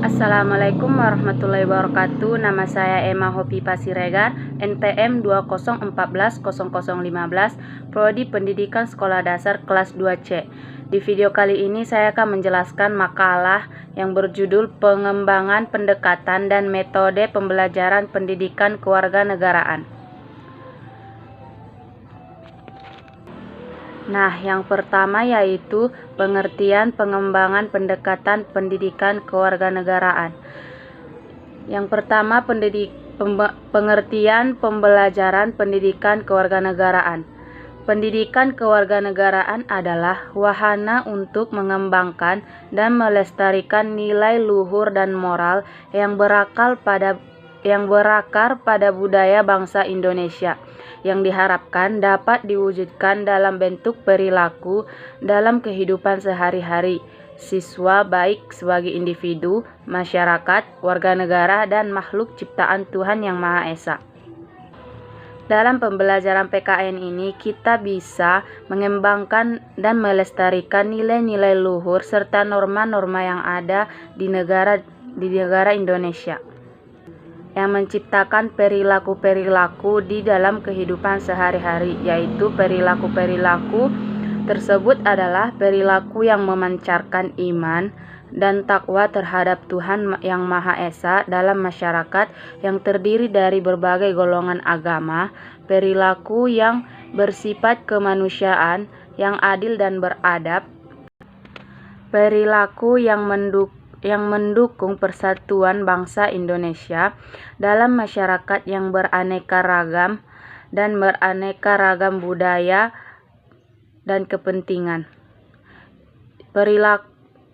Assalamualaikum warahmatullahi wabarakatuh. Nama saya Emma Hopipa Siregar, NPM 20140015, Prodi Pendidikan Sekolah Dasar kelas 2C. Di video kali ini saya akan menjelaskan makalah yang berjudul Pengembangan Pendekatan dan Metode Pembelajaran Pendidikan Kewarganegaraan. Nah, yang pertama yaitu pengertian pengembangan pendekatan pendidikan kewarganegaraan. Yang pertama, pengertian pembelajaran pendidikan kewarganegaraan. Pendidikan kewarganegaraan adalah wahana untuk mengembangkan dan melestarikan nilai luhur dan moral yang berakar pada budaya bangsa Indonesia, yang diharapkan dapat diwujudkan dalam bentuk perilaku dalam kehidupan sehari-hari siswa, baik sebagai individu, masyarakat, warga negara, dan makhluk ciptaan Tuhan Yang Maha Esa. Dalam pembelajaran PKN ini, kita bisa mengembangkan dan melestarikan nilai-nilai luhur serta norma-norma yang ada di negara Indonesia, yang menciptakan perilaku-perilaku di dalam kehidupan sehari-hari, yaitu perilaku-perilaku tersebut adalah perilaku yang memancarkan iman dan takwa terhadap Tuhan Yang Maha Esa dalam masyarakat yang terdiri dari berbagai golongan agama, perilaku yang bersifat kemanusiaan, yang adil dan beradab, perilaku yang mendukung persatuan bangsa Indonesia dalam masyarakat yang beraneka ragam dan beraneka ragam budaya dan kepentingan.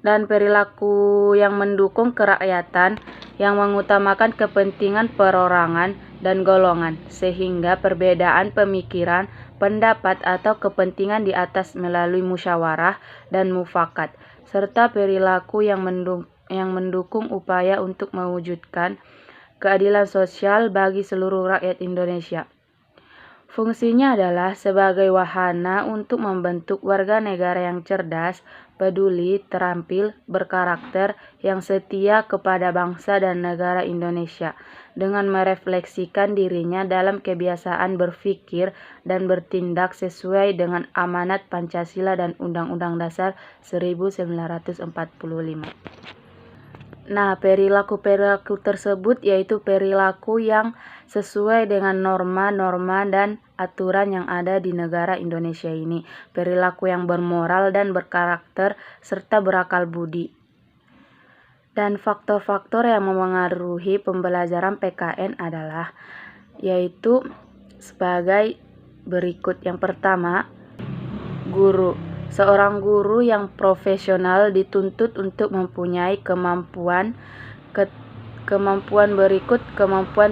Perilaku yang mendukung kerakyatan yang mengutamakan kepentingan perorangan dan golongan, sehingga perbedaan pemikiran, pendapat atau kepentingan di atas melalui musyawarah dan mufakat, serta perilaku yang mendukung upaya untuk mewujudkan keadilan sosial bagi seluruh rakyat Indonesia. Fungsinya adalah sebagai wahana untuk membentuk warga negara yang cerdas, peduli, terampil, berkarakter, yang setia kepada bangsa dan negara Indonesia, dengan merefleksikan dirinya dalam kebiasaan berpikir dan bertindak sesuai dengan amanat Pancasila dan Undang-Undang Dasar 1945. Nah, perilaku-perilaku tersebut yaitu perilaku yang sesuai dengan norma-norma dan aturan yang ada di negara Indonesia ini. Perilaku yang bermoral dan berkarakter serta berakal budi. Dan faktor-faktor yang memengaruhi pembelajaran PKN adalah yaitu sebagai berikut. Yang pertama, guru. Seorang guru yang profesional dituntut untuk mempunyai kemampuan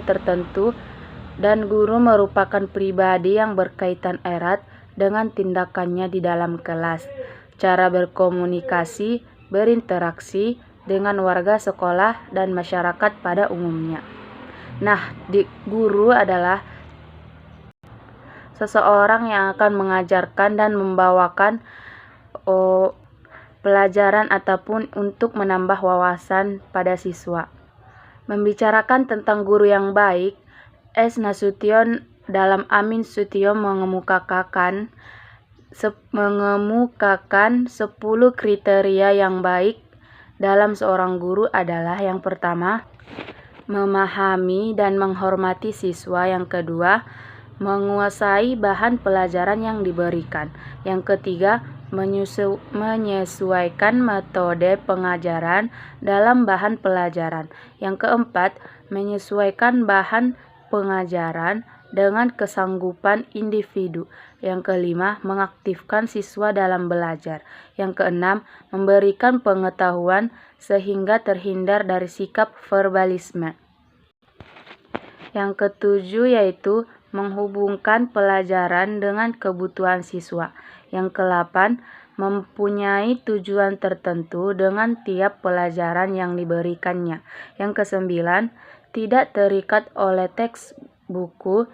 tertentu, dan guru merupakan pribadi yang berkaitan erat dengan tindakannya di dalam kelas, cara berkomunikasi, berinteraksi dengan warga sekolah dan masyarakat pada umumnya. Nah, guru adalah seseorang yang akan mengajarkan dan membawakan pelajaran ataupun untuk menambah wawasan pada siswa. Membicarakan tentang guru yang baik, S. Nasution dalam Amin Sutio mengemukakan 10 kriteria yang baik dalam seorang guru adalah: yang pertama, memahami dan menghormati siswa; yang kedua, menguasai bahan pelajaran yang diberikan; yang ketiga, menyesuaikan metode pengajaran dalam bahan pelajaran; yang keempat, menyesuaikan bahan pengajaran dengan kesanggupan individu; yang kelima, mengaktifkan siswa dalam belajar; yang keenam, memberikan pengetahuan sehingga terhindar dari sikap verbalisme; yang ketujuh yaitu menghubungkan pelajaran dengan kebutuhan siswa; yang ke-8, mempunyai tujuan tertentu dengan tiap pelajaran yang diberikannya; yang ke-9, tidak terikat oleh teks buku;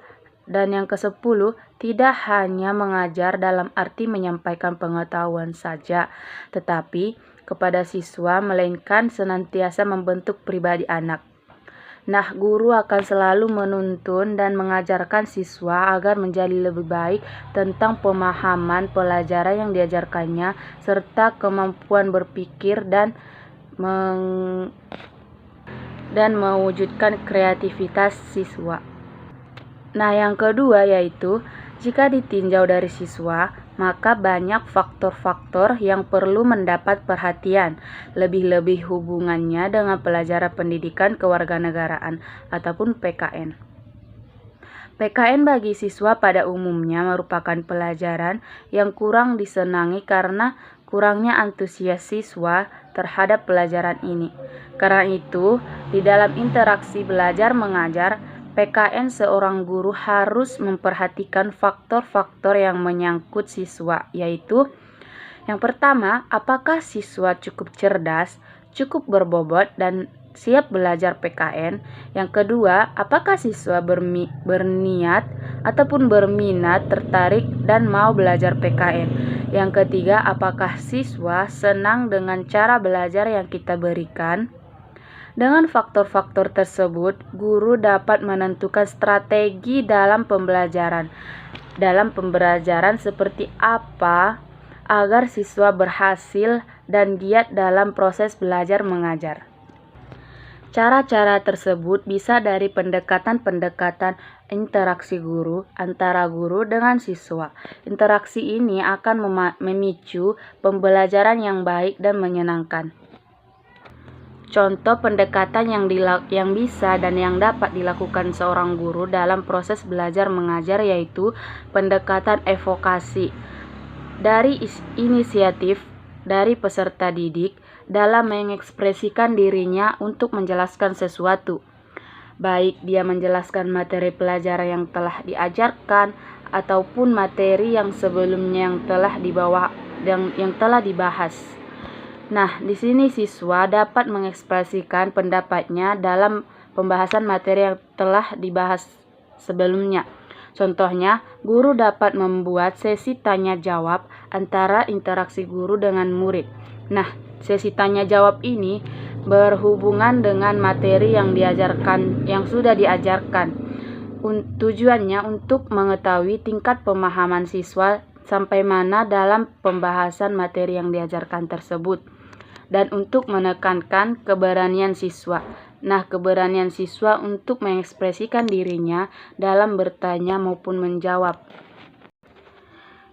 dan yang ke-10, tidak hanya mengajar dalam arti menyampaikan pengetahuan saja, tetapi kepada siswa, melainkan senantiasa membentuk pribadi anak. Nah, guru akan selalu menuntun dan mengajarkan siswa agar menjadi lebih baik tentang pemahaman pelajaran yang diajarkannya, serta kemampuan berpikir dan mewujudkan kreativitas siswa. Nah, yang kedua yaitu, jika ditinjau dari siswa, maka banyak faktor-faktor yang perlu mendapat perhatian, lebih-lebih hubungannya dengan pelajaran pendidikan kewarganegaraan ataupun PKN. PKN bagi siswa pada umumnya merupakan pelajaran yang kurang disenangi karena kurangnya antusias siswa terhadap pelajaran ini. Karena itu, di dalam interaksi belajar mengajar, PKN seorang guru harus memperhatikan faktor-faktor yang menyangkut siswa, yaitu yang pertama, apakah siswa cukup cerdas, cukup berbobot, dan siap belajar PKN. Yang kedua, apakah siswa berniat ataupun berminat, tertarik, dan mau belajar PKN. Yang ketiga, apakah siswa senang dengan cara belajar yang kita berikan. Dengan faktor-faktor tersebut, guru dapat menentukan strategi dalam pembelajaran. Dalam pembelajaran seperti apa agar siswa berhasil dan giat dalam proses belajar mengajar. Cara-cara tersebut bisa dari pendekatan-pendekatan interaksi guru antara guru dengan siswa. Interaksi ini akan memicu pembelajaran yang baik dan menyenangkan. Contoh pendekatan yang bisa dan yang dapat dilakukan seorang guru dalam proses belajar mengajar yaitu pendekatan evokasi. Dari inisiatif dari peserta didik dalam mengekspresikan dirinya untuk menjelaskan sesuatu. Baik dia menjelaskan materi pelajaran yang telah diajarkan ataupun materi yang sebelumnya yang telah dibahas. Nah, di sini siswa dapat mengekspresikan pendapatnya dalam pembahasan materi yang telah dibahas sebelumnya. Contohnya, guru dapat membuat sesi tanya jawab antara interaksi guru dengan murid. Nah, sesi tanya jawab ini berhubungan dengan materi yang sudah diajarkan. Tujuannya untuk mengetahui tingkat pemahaman siswa sampai mana dalam pembahasan materi yang diajarkan tersebut, dan untuk menekankan keberanian siswa. Nah, keberanian siswa untuk mengekspresikan dirinya dalam bertanya maupun menjawab.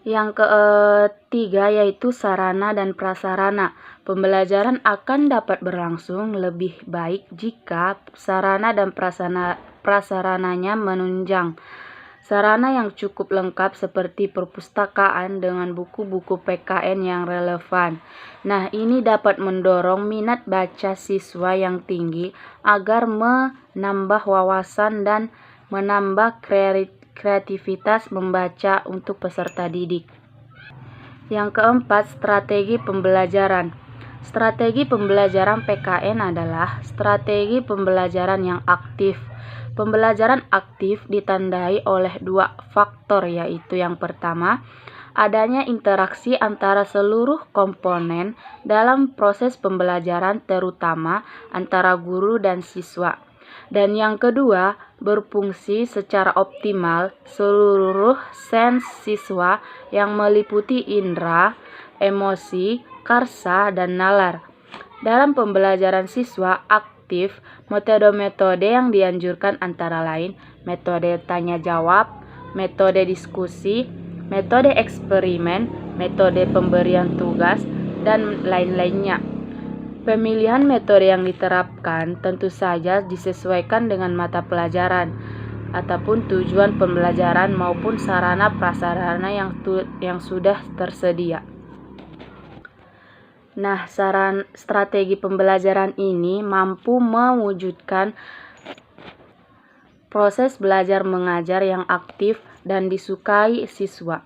Yang ketiga yaitu sarana dan prasarana. Pembelajaran akan dapat berlangsung lebih baik jika sarana dan prasarananya menunjang. Sarana yang cukup lengkap seperti perpustakaan dengan buku-buku PKN yang relevan. Nah, ini dapat mendorong minat baca siswa yang tinggi agar menambah wawasan dan menambah kreativitas membaca untuk peserta didik. Yang keempat, strategi pembelajaran. Strategi pembelajaran PKN adalah strategi pembelajaran yang aktif. Pembelajaran aktif ditandai oleh dua faktor, yaitu yang pertama, adanya interaksi antara seluruh komponen dalam proses pembelajaran, terutama antara guru dan siswa. Dan yang kedua, berfungsi secara optimal seluruh sens siswa yang meliputi indera, emosi, karsa, dan nalar. Dalam pembelajaran siswa aktif, metode-metode yang dianjurkan antara lain metode tanya jawab, metode diskusi, metode eksperimen, metode pemberian tugas, dan lain-lainnya. Pemilihan metode yang diterapkan tentu saja disesuaikan dengan mata pelajaran ataupun tujuan pembelajaran maupun sarana prasarana yang sudah tersedia. Nah, strategi pembelajaran ini mampu mewujudkan proses belajar mengajar yang aktif dan disukai siswa.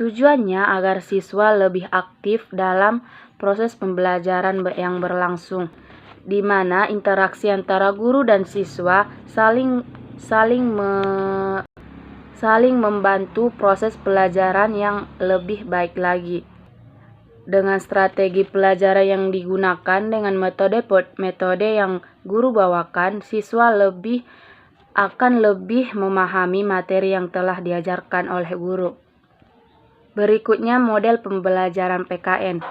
Tujuannya agar siswa lebih aktif dalam proses pembelajaran yang berlangsung, di mana interaksi antara guru dan siswa saling membantu proses pelajaran yang lebih baik lagi. Dengan strategi pelajaran yang digunakan dengan metode yang guru bawakan, siswa akan lebih memahami materi yang telah diajarkan oleh guru. Berikutnya model pembelajaran PKN.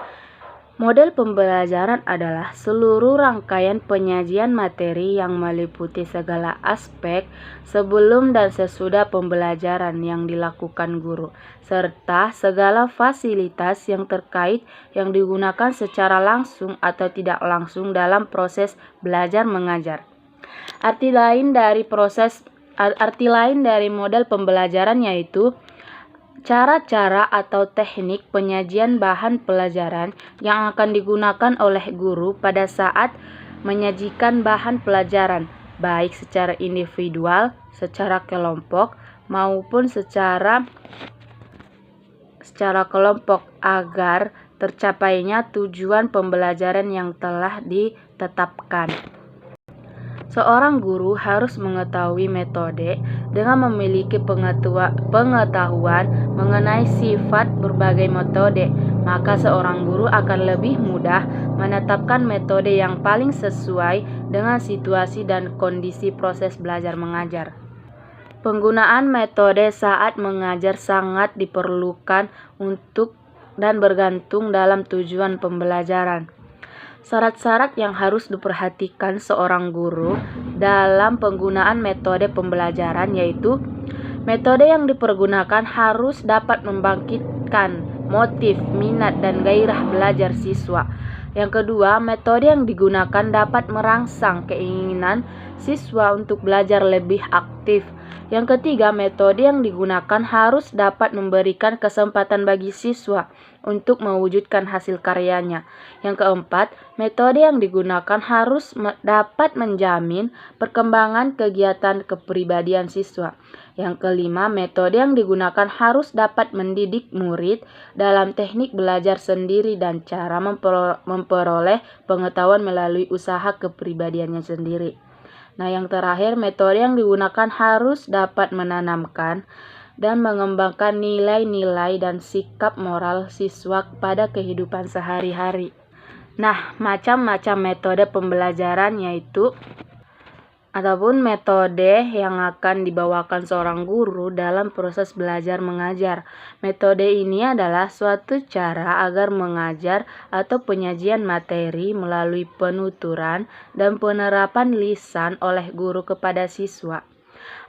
Model pembelajaran adalah seluruh rangkaian penyajian materi yang meliputi segala aspek sebelum dan sesudah pembelajaran yang dilakukan guru, serta segala fasilitas yang terkait yang digunakan secara langsung atau tidak langsung dalam proses belajar mengajar. Arti lain dari model pembelajaran yaitu cara-cara atau teknik penyajian bahan pelajaran yang akan digunakan oleh guru pada saat menyajikan bahan pelajaran, baik secara individual, secara kelompok, maupun secara kelompok agar tercapainya tujuan pembelajaran yang telah ditetapkan. Seorang guru harus mengetahui metode dengan memiliki pengetahuan mengenai sifat berbagai metode, maka seorang guru akan lebih mudah menetapkan metode yang paling sesuai dengan situasi dan kondisi proses belajar mengajar. Penggunaan metode saat mengajar sangat diperlukan untuk dan bergantung dalam tujuan pembelajaran. Syarat-syarat yang harus diperhatikan seorang guru dalam penggunaan metode pembelajaran yaitu metode yang dipergunakan harus dapat membangkitkan motif, minat, dan gairah belajar siswa. Yang kedua, metode yang digunakan dapat merangsang keinginan siswa untuk belajar lebih aktif. Yang ketiga, metode yang digunakan harus dapat memberikan kesempatan bagi siswa untuk mewujudkan hasil karyanya. Yang keempat, metode yang digunakan harus dapat menjamin perkembangan kegiatan kepribadian siswa. Yang kelima, metode yang digunakan harus dapat mendidik murid dalam teknik belajar sendiri dan cara memperoleh pengetahuan melalui usaha kepribadiannya sendiri. Nah, yang terakhir, metode yang digunakan harus dapat menanamkan dan mengembangkan nilai-nilai dan sikap moral siswa pada kehidupan sehari-hari. Nah, macam-macam metode pembelajaran yaitu ataupun metode yang akan dibawakan seorang guru dalam proses belajar mengajar. Metode ini adalah suatu cara agar mengajar atau penyajian materi melalui penuturan dan penerapan lisan oleh guru kepada siswa,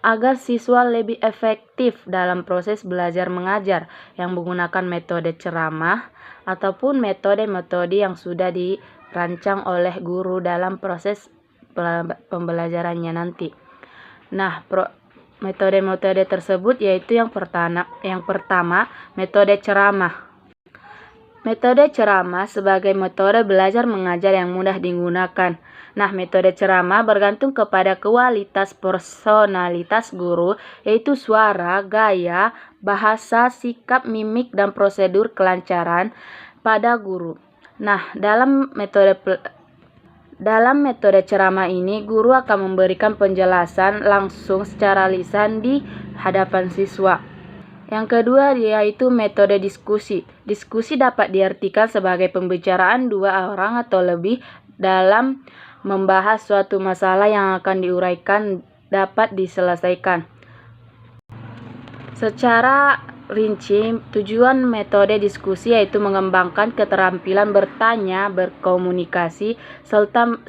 agar siswa lebih efektif dalam proses belajar mengajar yang menggunakan metode ceramah ataupun metode-metode yang sudah dirancang oleh guru dalam proses pembelajarannya nanti. Nah, metode-metode tersebut yaitu yang pertama, metode ceramah. Metode ceramah sebagai metode belajar mengajar yang mudah digunakan. Nah, metode ceramah bergantung kepada kualitas personalitas guru, yaitu suara, gaya, bahasa, sikap, mimik, dan prosedur kelancaran pada guru. Nah, dalam metode ceramah ini, guru akan memberikan penjelasan langsung secara lisan di hadapan siswa. Yang kedua yaitu metode diskusi. Diskusi dapat diartikan sebagai pembicaraan dua orang atau lebih dalam membahas suatu masalah yang akan diuraikan dapat diselesaikan. Secara rinci, tujuan metode diskusi yaitu mengembangkan keterampilan bertanya, berkomunikasi,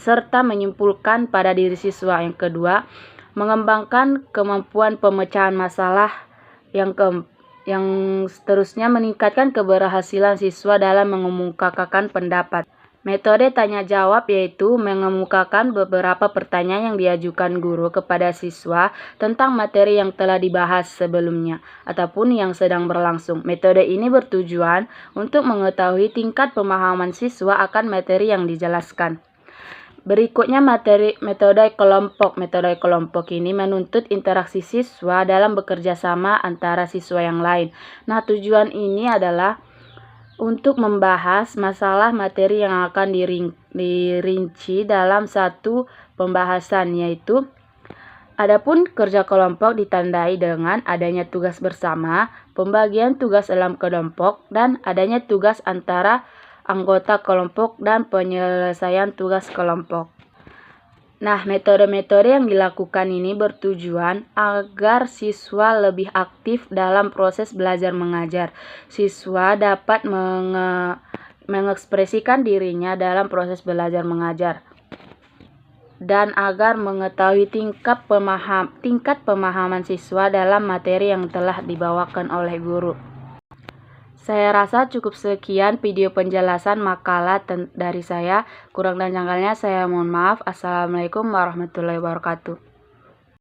serta menyimpulkan pada diri siswa. Yang kedua, mengembangkan kemampuan pemecahan masalah. Yang seterusnya, meningkatkan keberhasilan siswa dalam mengemukakan pendapat. Metode tanya jawab yaitu mengemukakan beberapa pertanyaan yang diajukan guru kepada siswa tentang materi yang telah dibahas sebelumnya ataupun yang sedang berlangsung. Metode ini bertujuan untuk mengetahui tingkat pemahaman siswa akan materi yang dijelaskan. Berikutnya metode kelompok. Metode kelompok ini menuntut interaksi siswa dalam bekerja sama antara siswa yang lain. Nah, tujuan ini adalah untuk membahas masalah materi yang akan dirinci dalam satu pembahasan, yaitu adapun kerja kelompok ditandai dengan adanya tugas bersama, pembagian tugas dalam kelompok, dan adanya tugas antara anggota kelompok, dan penyelesaian tugas kelompok. Nah, metode-metode yang dilakukan ini bertujuan agar siswa lebih aktif dalam proses belajar mengajar. Siswa dapat mengekspresikan dirinya dalam proses belajar mengajar, dan agar mengetahui tingkat pemahaman siswa dalam materi yang telah dibawakan oleh guru. Saya rasa cukup sekian video penjelasan makalah dari saya. Kurang dan janggalnya saya mohon maaf. Assalamualaikum warahmatullahi wabarakatuh.